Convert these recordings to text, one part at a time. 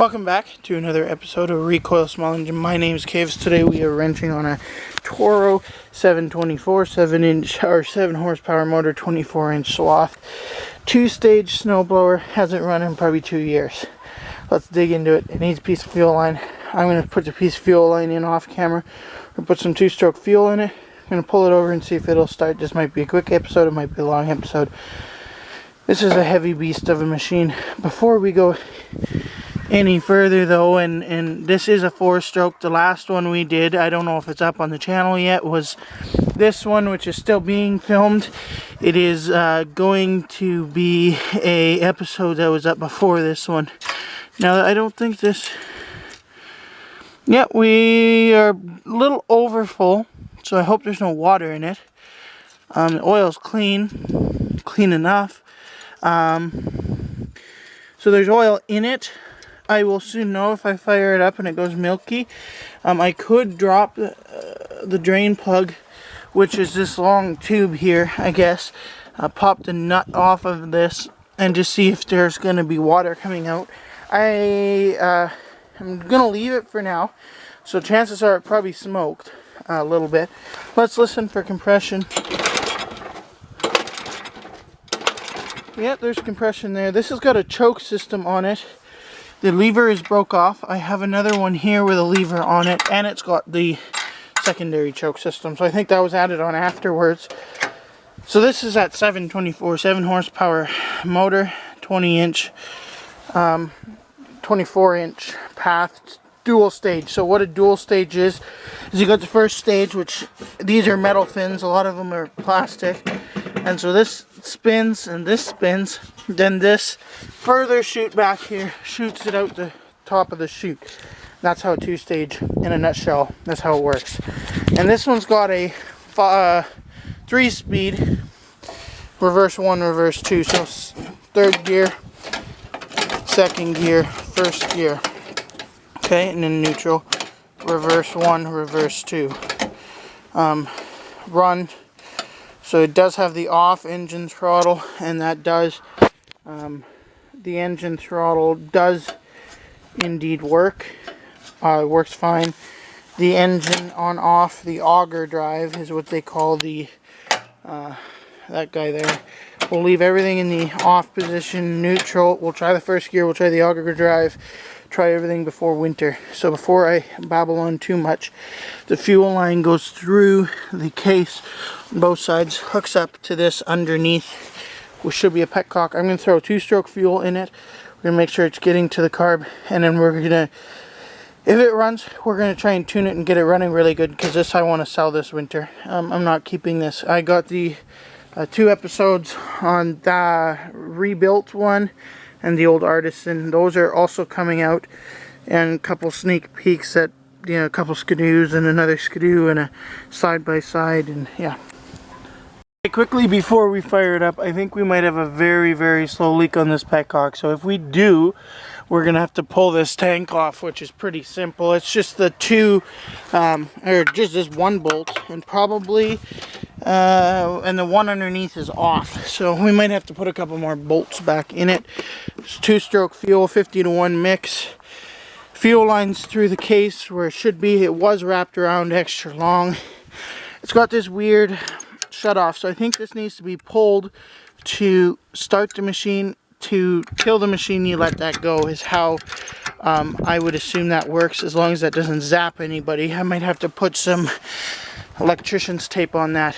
Welcome back to another episode of Recoil Small Engine. My name is Caves. Today we are wrenching on a Toro 724 7 horsepower motor, 24-inch swath, 2-stage snowblower. Hasn't run in probably 2 years. Let's dig into it. It needs a piece of fuel line. I'm going to put the piece of fuel line in off camera. We'll put some 2-stroke fuel in it. I'm going to pull it over and see if it'll start. This might be a quick episode. It might be a long episode. This is a heavy beast of a machine. Before we go any further though, and this is a 4-stroke. The last one we did, I don't know if it's up on the channel yet, was this one, which is still being filmed. It is going to be a episode that was up before this one. Now I don't think this, yeah, we are a little over full, so I hope there's no water in it. The oil's clean enough. So there's oil in it. I will soon know if I fire it up and it goes milky. I could drop the drain plug, which is this long tube here, I guess. Pop the nut off of this and just see if there's going to be water coming out. I'm going to leave it for now, so chances are it probably smoked a little bit. Let's listen for compression. Yep, there's compression there. This has got a choke system on it. The lever is broke off. I have another one here with a lever on it, and it's got the secondary choke system. So I think that was added on afterwards. So this is that 724, 7 horsepower motor, 20-inch, 24-inch path, dual stage. So what a dual stage is you got the first stage, which these are metal fins. A lot of them are plastic. And so this spins and this spins, then this further chute back here shoots it out the top of the chute. That's how a 2-stage in a nutshell, that's how it works. And this one's got a 3-speed reverse 1, reverse 2, so 3rd gear, 2nd gear, 1st gear, okay, and then neutral, reverse 1, reverse 2, run. So it does have the off engine throttle, and that does, the engine throttle does indeed work. It works fine. The engine on off, the auger drive is what they call the, that guy there. We'll leave everything in the off position, neutral. We'll try the 1st gear, we'll try the auger drive, try everything before winter. So before I babble on too much, the fuel line goes through the case on both sides, hooks up to this underneath, which should be a petcock. I'm going to throw 2-stroke fuel in it. We're going to make sure it's getting to the carb, and then we're going to, if it runs, we're going to try and tune it and get it running really good, because this I want to sell this winter. I'm not keeping this. I got the 2 episodes on the rebuilt one and the old Artisan. Those are also coming out, and a couple sneak peeks at, you know, a couple skidoos and another skidoo and a side-by-side, and yeah. Quickly before we fire it up, I think we might have a very, very slow leak on this petcock. So if we do, we're going to have to pull this tank off, which is pretty simple. It's just the 2, or just this 1 bolt, and probably, and the one underneath is off. So we might have to put a couple more bolts back in it. It's 2-stroke fuel, 50-to-1 mix. Fuel lines through the case where it should be. It was wrapped around extra long. It's got this weird shut off, so I think this needs to be pulled to start the machine. To kill the machine, you let that go, is how I would assume that works, as long as that doesn't zap anybody. I might have to put some electrician's tape on that.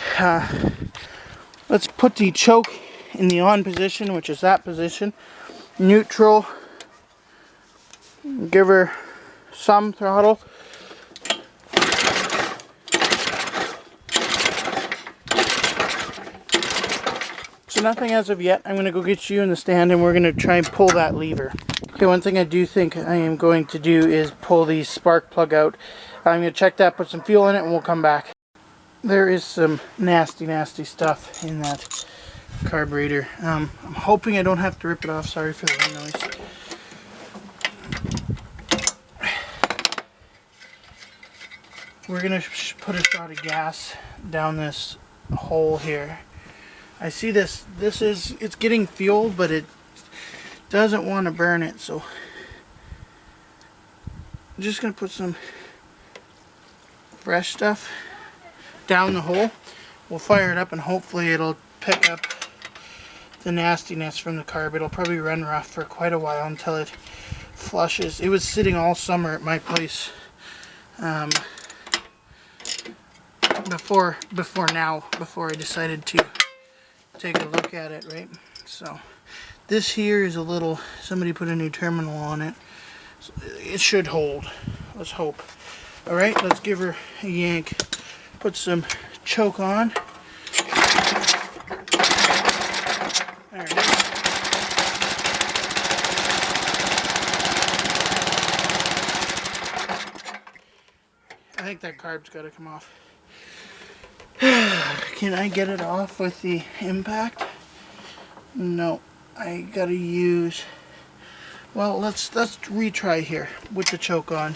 Let's put the choke in the on position, which is that position. Neutral. Give her some throttle. So nothing as of yet. I'm going to go get you in the stand, and we're going to try and pull that lever. Okay, one thing I do think I am going to do is pull the spark plug out. I'm going to check that, put some fuel in it, and we'll come back. There is some nasty, nasty stuff in that carburetor. I'm hoping I don't have to rip it off. Sorry for the noise. We're going to put a shot of gas down this hole here. I see this, it's getting fuel, but it doesn't want to burn it, so I'm just going to put some fresh stuff down the hole. We'll fire it up and hopefully it'll pick up the nastiness from the carb. It'll probably run rough for quite a while until it flushes. It was sitting all summer at my place before I decided to take a look at it, right? So this here is a little, somebody put a new terminal on it. So it should hold. Let's hope. Alright, let's give her a yank. Put some choke on. There it is. I think that carb's got to come off. Can I get it off with the impact? No. I got to use... Well, let's retry here with the choke on.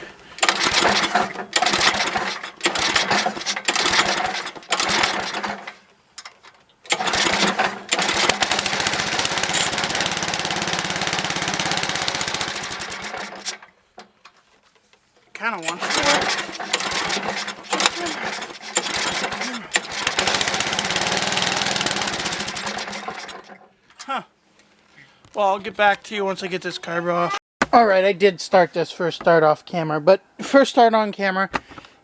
Kind of wants to work. Huh. Well, I'll get back to you once I get this carb off. Alright, I did start this first start off camera, but first start on camera,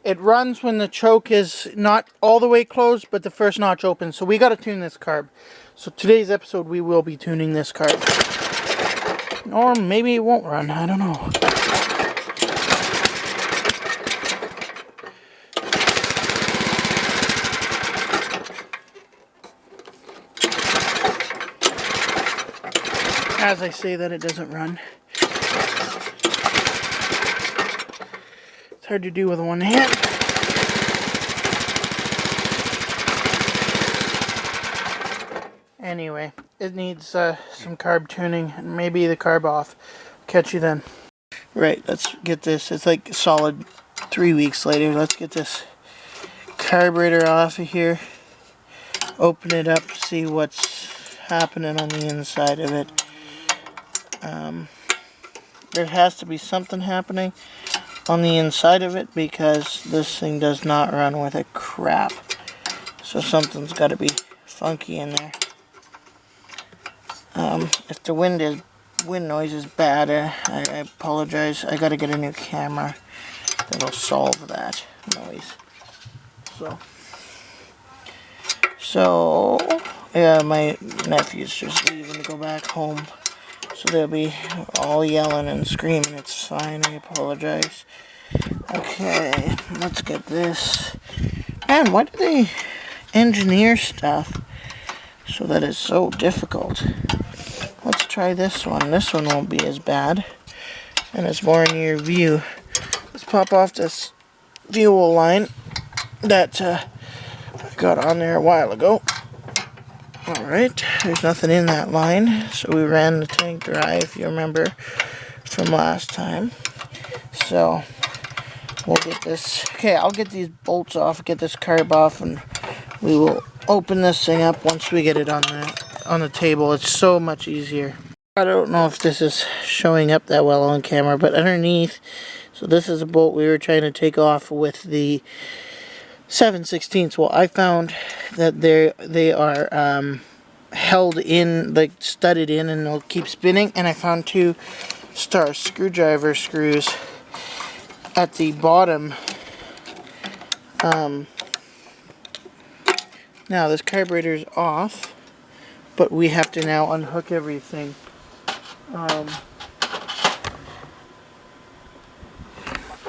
it runs when the choke is not all the way closed, but the first notch opens. So we got to tune this carb. So today's episode, we will be tuning this carb. Or maybe it won't run, I don't know. As I say that, it doesn't run. It's hard to do with one hand. Anyway, it needs some carb tuning and maybe the carb off. Catch you then. Right, let's get this. It's like a solid 3 weeks later. Let's get this carburetor off of here. Open it up, see what's happening on the inside of it. There has to be something happening on the inside of it because this thing does not run with a crap. So something's got to be funky in there. If the wind noise is bad, I apologize. I got to get a new camera that'll solve that noise. So yeah, my nephew's just leaving to go back home. So they'll be all yelling and screaming. It's fine, I apologize. Okay, let's get this. Man, why do they engineer stuff so that it's so difficult? Let's try this one. This one won't be as bad. And it's more in your view. Let's pop off this fuel line that I got on there a while ago. Alright, there's nothing in that line, so we ran the tank dry, if you remember from last time. So we'll get this. Okay, I'll get these bolts off, get this carb off, and we will open this thing up once we get it on the table. It's so much easier. I don't know if this is showing up that well on camera, but underneath, so this is a bolt we were trying to take off with the 7/16. Well, I found that they are held in, like studded in, and they'll keep spinning. And I found 2 star screwdriver screws at the bottom. Now this carburetor is off, but we have to now unhook everything.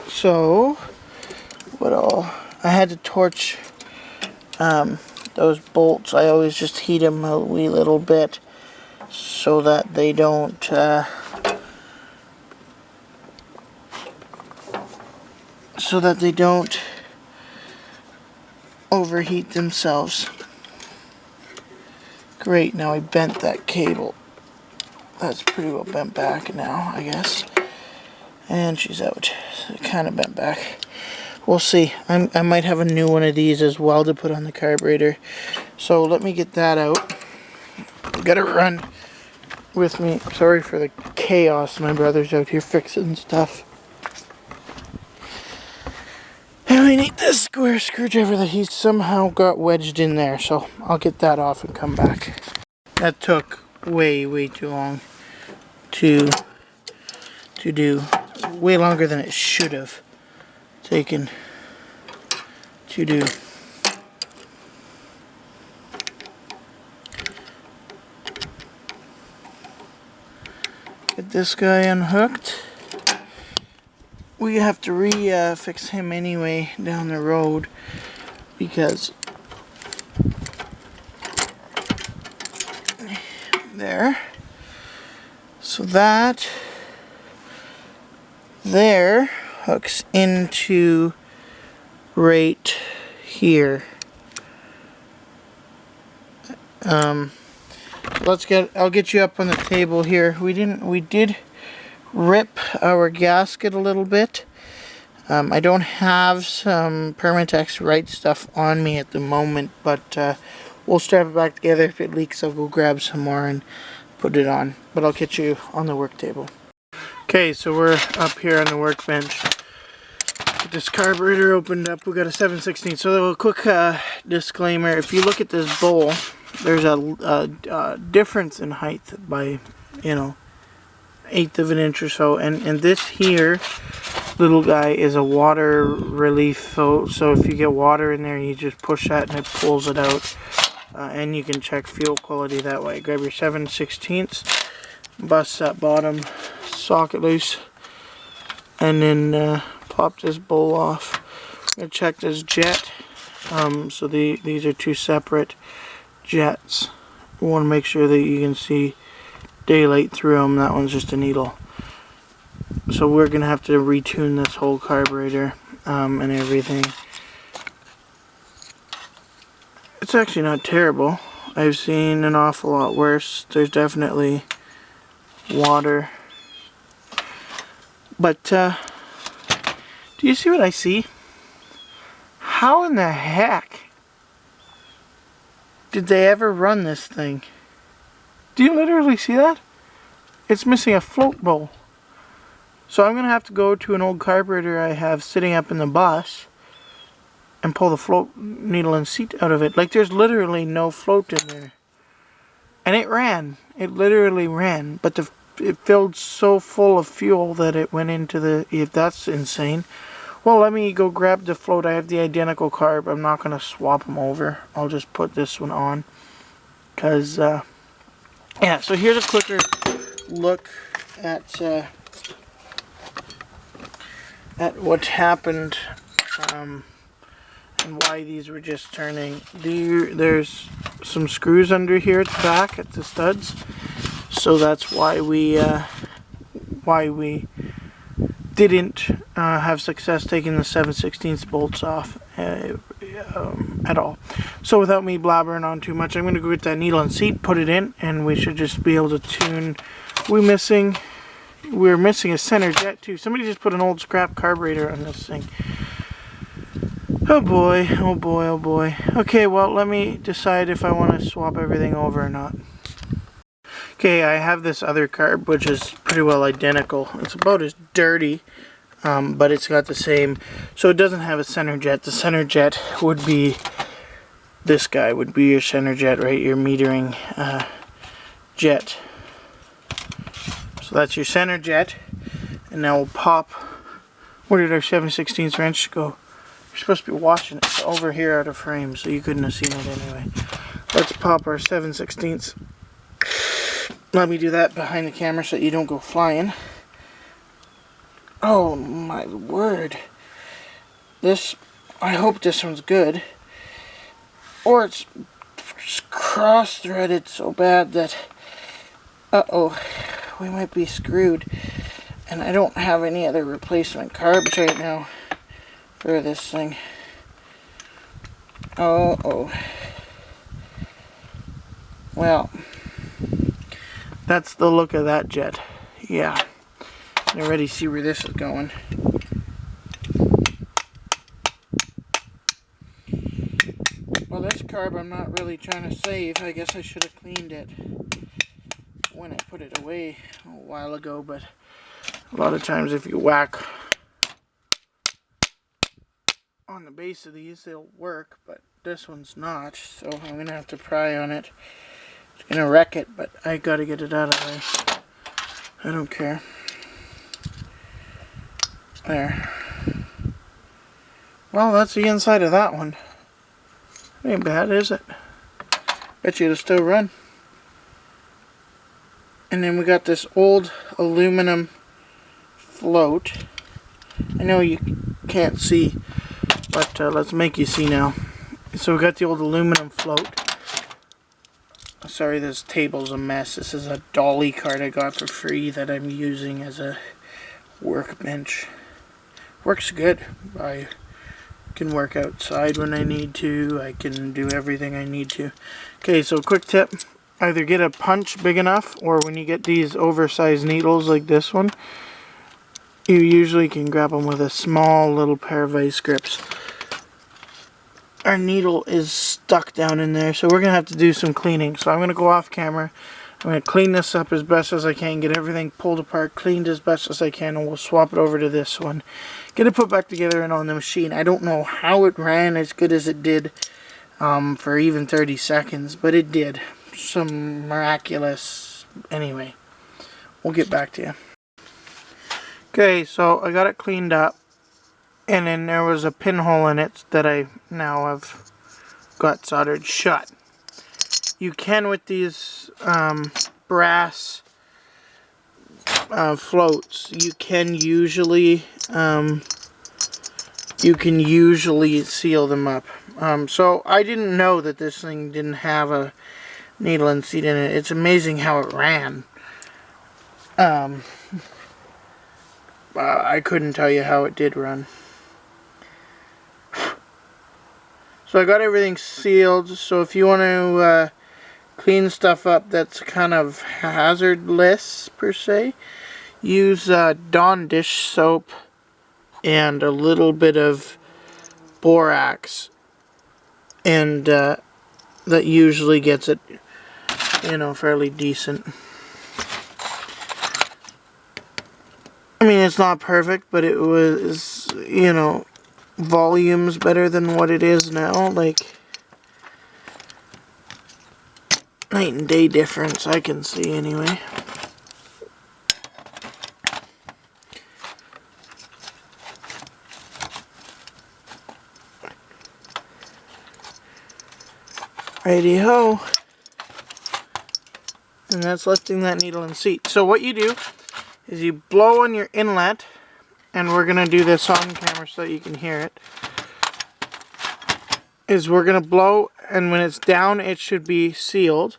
So what all? I had to torch those bolts. I always just heat them a wee little bit so that they don't overheat themselves. Great, now I bent that cable. That's pretty well bent back now, I guess. And she's out. So kind of bent back. We'll see. I might have a new one of these as well to put on the carburetor. So let me get that out. Gotta run with me. Sorry for the chaos. My brother's out here fixing stuff. I need this square screwdriver that he somehow got wedged in there, so I'll get that off and come back. That took way too long to do. Way longer than it should have taken to do. Get this guy unhooked. We have to fix him anyway down the road because there. So that there hooks into right here. I'll get you up on the table here. We did rip our gasket a little bit. I don't have some Permatex right stuff on me at the moment, but we'll strap it back together. If it leaks, I'll go grab some more and put it on. But I'll get you on the work table. Okay, so we're up here on the workbench. Get this carburetor opened up. We got a 7/16. So a quick disclaimer: if you look at this bowl, there's a difference in height by, you know, 1/8 of an inch or so, and this here little guy is a water relief, so if you get water in there, you just push that and it pulls it out, and you can check fuel quality that way. Grab your 7/16, bust that bottom socket loose, and then pop this bowl off. I'm gonna check this jet. So these are two separate jets. We want to make sure that you can see daylight through them. That one's just a needle. So we're gonna have to retune this whole carburetor and everything. It's actually not terrible. I've seen an awful lot worse. There's definitely water, but do you see what I see? How in the heck did they ever run this thing? Do you literally see that? It's missing a float bowl. So I'm going to have to go to an old carburetor I have sitting up in the bus and pull the float needle and seat out of it. Like, there's literally no float in there. And it ran. It literally ran. But it filled so full of fuel that it went into the... If that's insane. Well, let me go grab the float. I have the identical carb. I'm not going to swap them over. I'll just put this one on. Because, yeah, so here's a quicker look at what happened and why these were just turning. There's some screws under here at the back at the studs, so that's why we didn't have success taking the 7/16 bolts off at all. So without me blabbering on too much, I'm going to go get that needle and seat, put it in, and we should just be able to tune. We're missing a center jet too. Somebody just put an old scrap carburetor on this thing. Oh boy, oh boy, oh boy. Okay, well, let me decide if I want to swap everything over or not. Okay, I have this other carb, which is pretty well identical. It's about as dirty, but it's got the same. So it doesn't have a center jet. The center jet would be this guy, would be your center jet, right? Your metering jet. So that's your center jet. And now we'll pop. Where did our 7/16 wrench go? You're supposed to be watching it. It's over here out of frame, so you couldn't have seen it anyway. Let's pop our 7/16. Let me do that behind the camera so that you don't go flying. Oh my word. This, I hope this one's good. Or it's cross-threaded so bad that, uh-oh, we might be screwed. And I don't have any other replacement carbs right now for this thing. Oh. Well, that's the look of that jet. Yeah. I already see where this is going. Well, this carb I'm not really trying to save. I guess I should have cleaned it when I put it away a while ago, but a lot of times if you whack on base of these, they'll work, but this one's not, so I'm going to have to pry on it. It's going to wreck it, but I got to get it out of there. I don't care. There. Well, that's the inside of that one. Ain't bad, is it? Bet you it'll still run. And then we got this old aluminum float. I know you can't see, but let's make you see now. So we got the old aluminum float. Sorry, this table's a mess. This is a dolly cart I got for free that I'm using as a workbench. Works good. I can work outside when I need to. I can do everything I need to. Okay, so quick tip. Either get a punch big enough, or when you get these oversized needles like this one, you usually can grab them with a small little pair of vice grips. Our needle is stuck down in there, so we're going to have to do some cleaning. So I'm going to go off camera. I'm going to clean this up as best as I can, get everything pulled apart, cleaned as best as I can, and we'll swap it over to this one. Get it put back together and on the machine. I don't know how it ran as good as it did for even 30 seconds, but it did. Some miraculous. Anyway, we'll get back to you. Okay, so I got it cleaned up, and then there was a pinhole in it that I now have got soldered shut. You can, with these brass floats, you can usually seal them up. So I didn't know that this thing didn't have a needle and seat in it. It's amazing how it ran. I couldn't tell you how it did run. So I got everything sealed. So if you want to clean stuff up that's kind of hazardless per se, use Dawn dish soap and a little bit of borax, and that usually gets it, you know, fairly decent. I mean, it's not perfect, but it was, you know, volumes better than what it is now. Like, night and day difference, I can see anyway. Righty-ho. And that's lifting that needle and seat. So what you do is you blow on your inlet, and we're going to do this on camera so that you can hear it, is we're going to blow, and when it's down it should be sealed.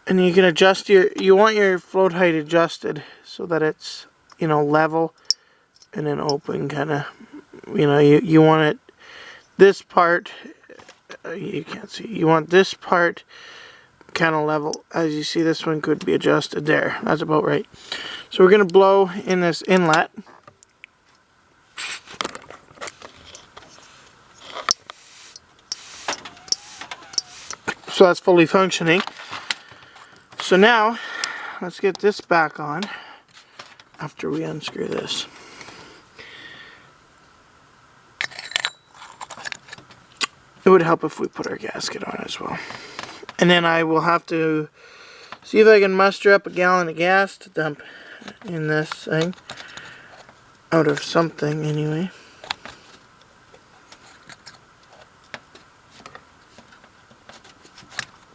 And you can adjust you want your float height adjusted so that it's, you know, level and then open, kind of, you know, you want it, this part, you can't see, you want this part kind of level. As you see, this one could be adjusted there. That's about right. So we're going to blow in this inlet. So that's fully functioning. So now let's get this back on after we unscrew this. It would help if we put our gasket on as well. And then I will have to see if I can muster up a gallon of gas to dump in this thing. Out of something, anyway.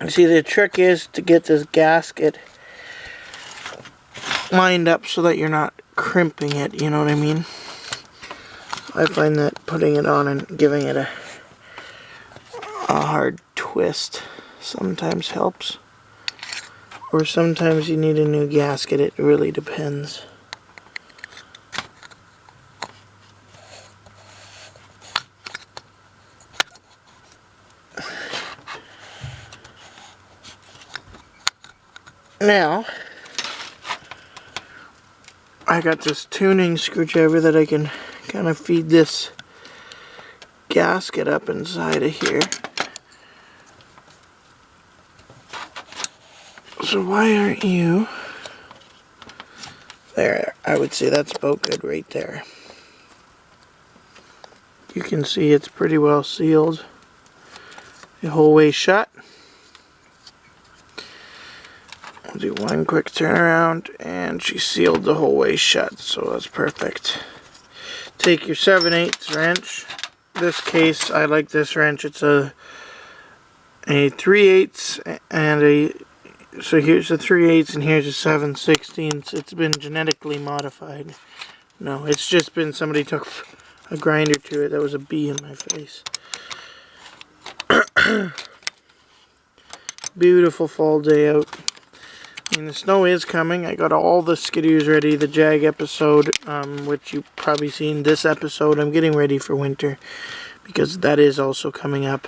See, the trick is to get this gasket lined up so that you're not crimping it, you know what I mean? I find that putting it on and giving it a hard twist sometimes helps. Or sometimes you need a new gasket, it really depends. Now, I got this tuning screwdriver that I can kind of feed this gasket up inside of here. So why aren't you? There, I would say that's about good right there. You can see it's pretty well sealed the whole way shut. I'll do one quick turnaround, and she sealed the whole way shut, so that's perfect. Take your 7/8 wrench. This case, I like this wrench. It's a 3/8 and a, so here's a 3/8 and here's a 7/16. It's been genetically modified. No, it's just been somebody took a grinder to it. That was a bee in my face. Beautiful fall day out. I mean, the snow is coming. I got all the skidoos ready. The Jag episode, which you've probably seen this episode. I'm getting ready for winter because that is also coming up.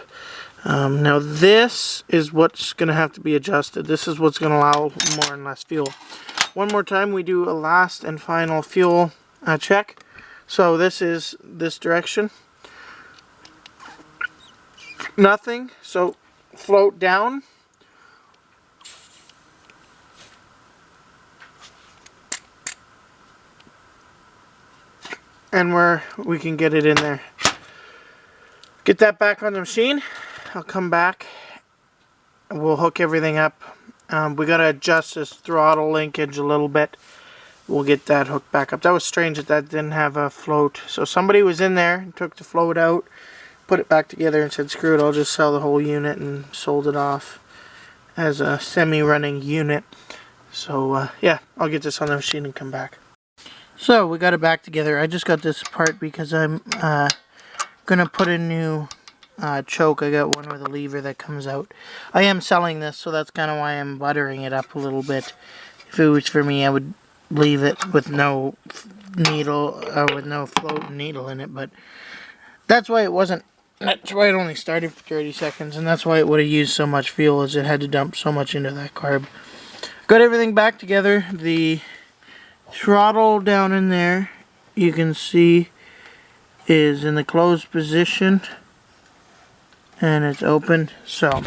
Now this is what's going to have to be adjusted. This is what's going to allow more and less fuel. One more time, we do a last and final fuel check. So this is this direction. Nothing. So float down. And we can get it in there. Get that back on the machine. I'll come back. We'll hook everything up. We got to adjust this throttle linkage a little bit. We'll get that hooked back up. That was strange that didn't have a float. So somebody was in there, took the float out, put it back together and said, screw it, I'll just sell the whole unit, and sold it off as a semi-running unit. So yeah, I'll get this on the machine and come back. So we got it back together. I just got this apart because I'm gonna put a new choke. I got one with a lever that comes out. I am selling this, so that's kind of why I'm buttering it up a little bit. If it was for me, I would leave it with no needle, with no float needle in it, but that's why it wasn't. That's why it only started for 30 seconds, and that's why it would have used so much fuel, as it had to dump so much into that carb. Got everything back together. The throttle down in there, you can see, is in the closed position, and it's open. So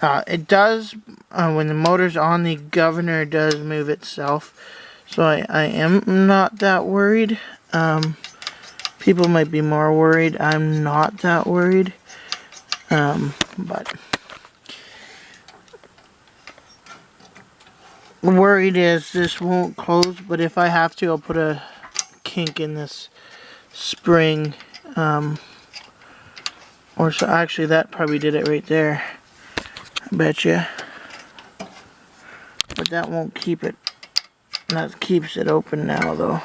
it does, when the motor's on, the governor does move itself. So I am not that worried. People might be more worried. I'm not that worried. But worried is this won't close, but if I have to, I'll put a kink in this spring. Or so actually that probably did it right there. I bet you. But that won't keep it. That keeps it open now though.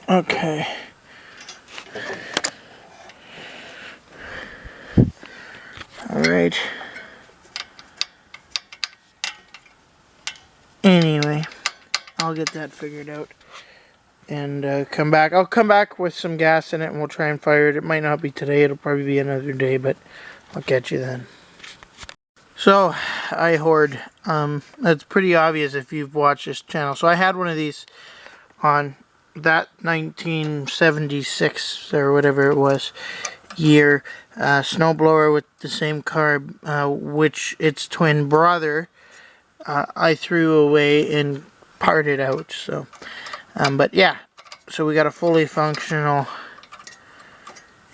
Okay. Alright. Anyway, I'll get that figured out and come back. I'll come back with some gas in it and we'll try and fire it. It might not be today, it'll probably be another day, but I'll catch you then. So, I hoard. That's pretty obvious if you've watched this channel. So I had one of these on that 1976 or whatever it was year snowblower with the same carb, which its twin brother I threw away and parted out. So but yeah, so we got a fully functional,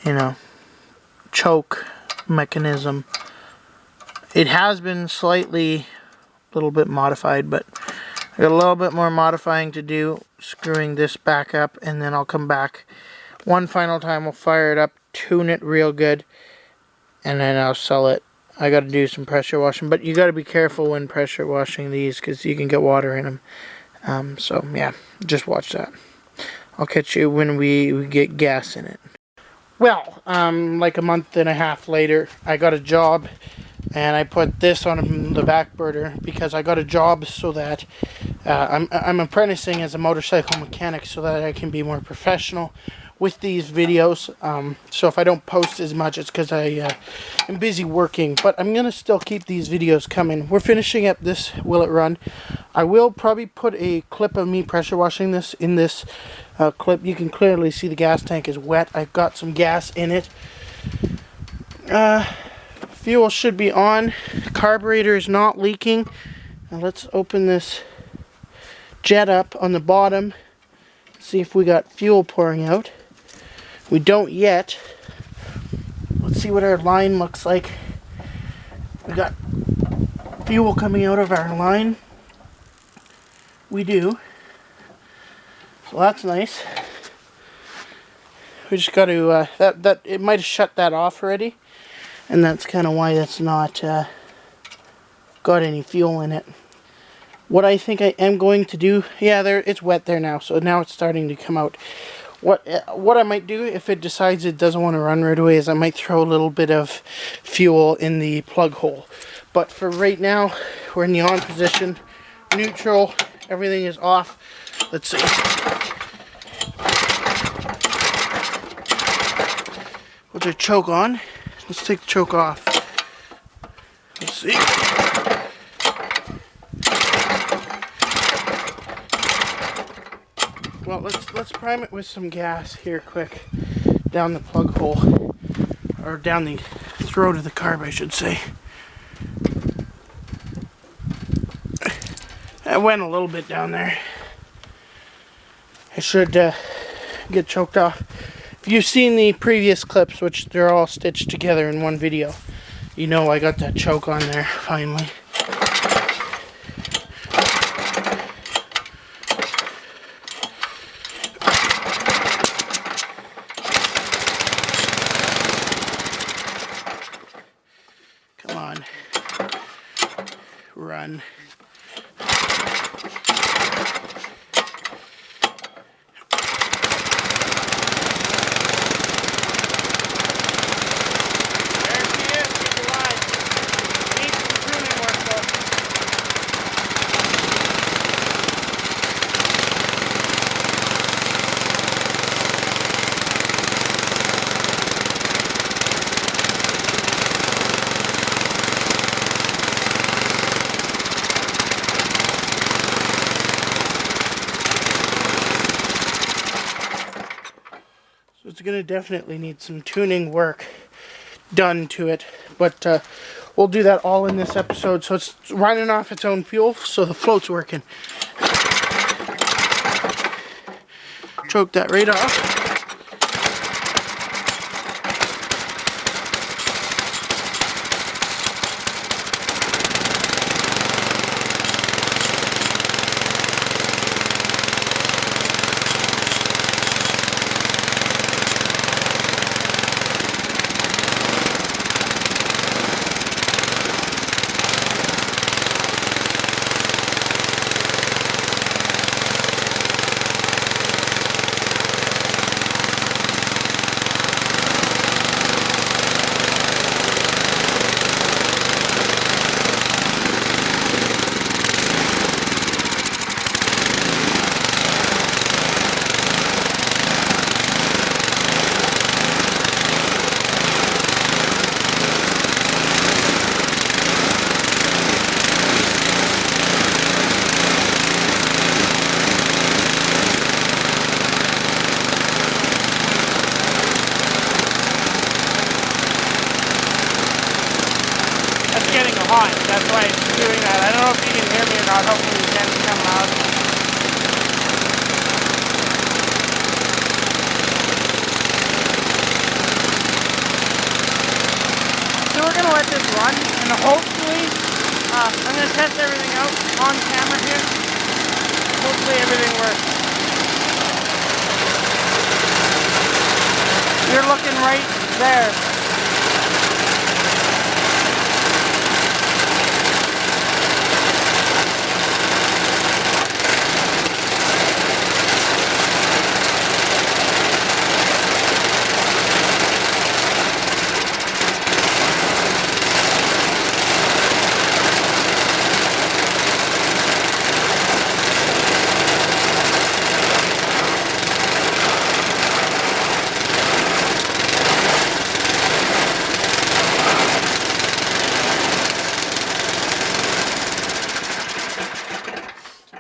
you know, choke mechanism. It has been slightly a little bit modified, but I got a little bit more modifying to do, screwing this back up, and then I'll come back one final time. We'll fire it up, tune it real good, and then I'll sell it. I got to do some pressure washing, but you got to be careful when pressure washing these because you can get water in them. So yeah, just watch that. I'll catch you when we get gas in it. Well, like a month and a half later, I got a job. And I put this on the back burner because I got a job so that I'm apprenticing as a motorcycle mechanic so that I can be more professional with these videos. So if I don't post as much, it's because I am busy working. But I'm going to still keep these videos coming. We're finishing up this Will It Run. I will probably put a clip of me pressure washing this in this clip. You can clearly see the gas tank is wet. I've got some gas in it. Fuel should be on. Carburetor is not leaking. Now let's open this jet up on the bottom, see if we got fuel pouring out. We don't yet. Let's see what our line looks like. We got fuel coming out of our line. We do. So that's nice. We just got to, it might have shut that off already. And that's kind of why that's not got any fuel in it. What I think I am going to do, yeah, it's wet there now, so now it's starting to come out. What I might do if it decides it doesn't want to run right away is I might throw a little bit of fuel in the plug hole. But for right now, we're in the on position, neutral, everything is off. Let's see. Put the choke on. Let's take the choke off. Let's see. Well, let's prime it with some gas here quick down the plug hole, or down the throat of the carb, I should say. I went a little bit down there. I should get choked off. If you've seen the previous clips, which they're all stitched together in one video, you know I got that choke on there finally. Come on. Run. It's going to definitely need some tuning work done to it, but we'll do that all in this episode. So it's running off its own fuel, so the float's working. Choke that right off. Hot. That's why it's doing that. I don't know if you can hear me or not. Hopefully you can come loud. So we're going to let this run, and hopefully I'm going to test everything out on camera here. Hopefully everything works. You're looking right there.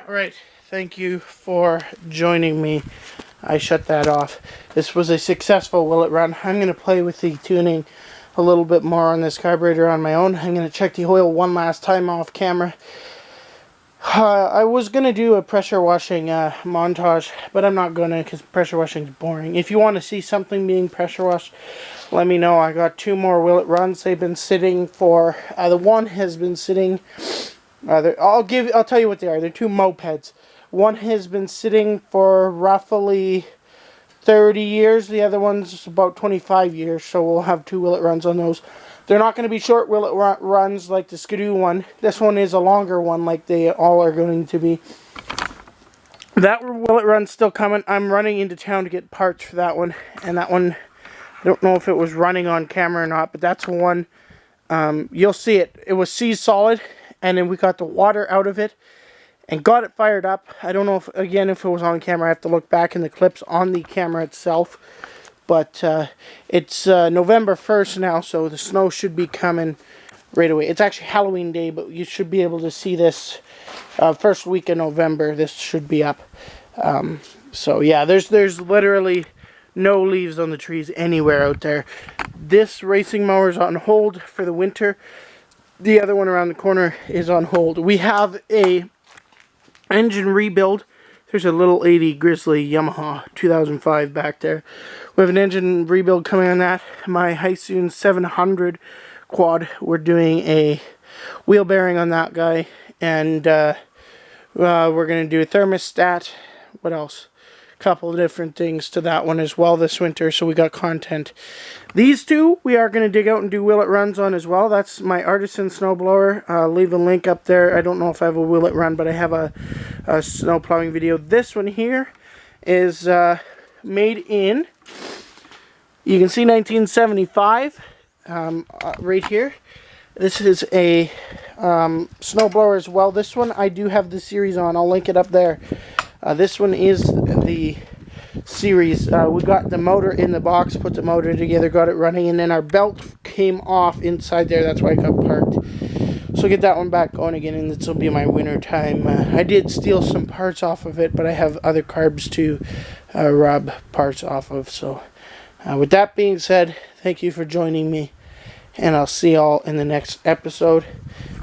Alright, thank you for joining me. I shut that off. This was a successful Will It Run. I'm going to play with the tuning a little bit more on this carburetor on my own. I'm going to check the oil one last time off camera. I was going to do a pressure washing montage, but I'm not going to because pressure washing is boring. If you want to see something being pressure washed, let me know. I got 2 more Will It Runs. They've been sitting for, the one has been sitting, I'll tell you what they are. They're 2 mopeds. One has been sitting for roughly 30 years. The other one's about 25 years, so we'll have 2 Will It Runs on those. They're not going to be short Will It Runs like the Skidoo one. This one is a longer one like they all are going to be. That Will It Run's still coming. I'm running into town to get parts for that one. And that one, I don't know if it was running on camera or not, but that's one. You'll see it. It was seized solid, and then we got the water out of it and got it fired up. I don't know if, again, if it was on camera. I have to look back in the clips on the camera itself. But it's November 1st now, so the snow should be coming right away. It's actually Halloween Day, but you should be able to see this first week of November. This should be up. So yeah, there's literally no leaves on the trees anywhere out there. This racing mower is on hold for the winter. The other one around the corner is on hold. We have a engine rebuild. There's a little 80 Grizzly Yamaha 2005 back there. We have an engine rebuild coming on that. My Hysoon 700 quad, we're doing a wheel bearing on that guy. And we're going to do a thermostat. What else? A couple of different things to that one as well this winter, so we got content. These 2 we are going to dig out and do Will It Runs on as well. That's my Artisan snowblower. I'll leave a link up there. I don't know if I have a Will It Run, but I have a snow plowing video. This one here is made in, you can see 1975 right here. This is a snowblower as well. This one I do have the series on. I'll link it up there. This one is the series. We got the motor in the box, put the motor together, got it running, and then our belt came off inside there. That's why it got parked. So get that one back going again, and this will be my winter time. I did steal some parts off of it, but I have other carbs to rub parts off of. So with that being said, thank you for joining me, and I'll see y'all in the next episode.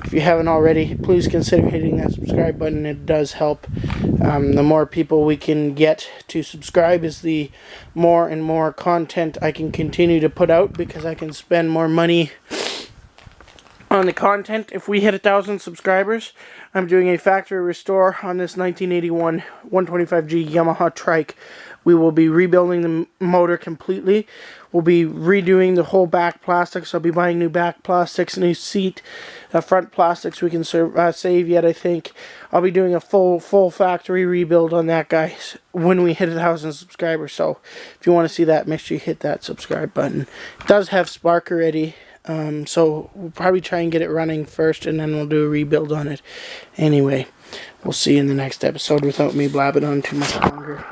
If you haven't already, please consider hitting that subscribe button. It does help. The more people we can get to subscribe is the more and more content I can continue to put out, because I can spend more money on the content. If we hit 1,000 subscribers, I'm doing a factory restore on this 1981 125G Yamaha trike. We will be rebuilding the motor completely. We'll be redoing the whole back plastics. I'll be buying new back plastics, new seat, front plastics we can save yet, I think. I'll be doing a full factory rebuild on that, guys, when we hit 1,000 subscribers. So if you want to see that, make sure you hit that subscribe button. It does have spark already. So we'll probably try and get it running first, and then we'll do a rebuild on it. Anyway, we'll see you in the next episode without me blabbing on too much longer.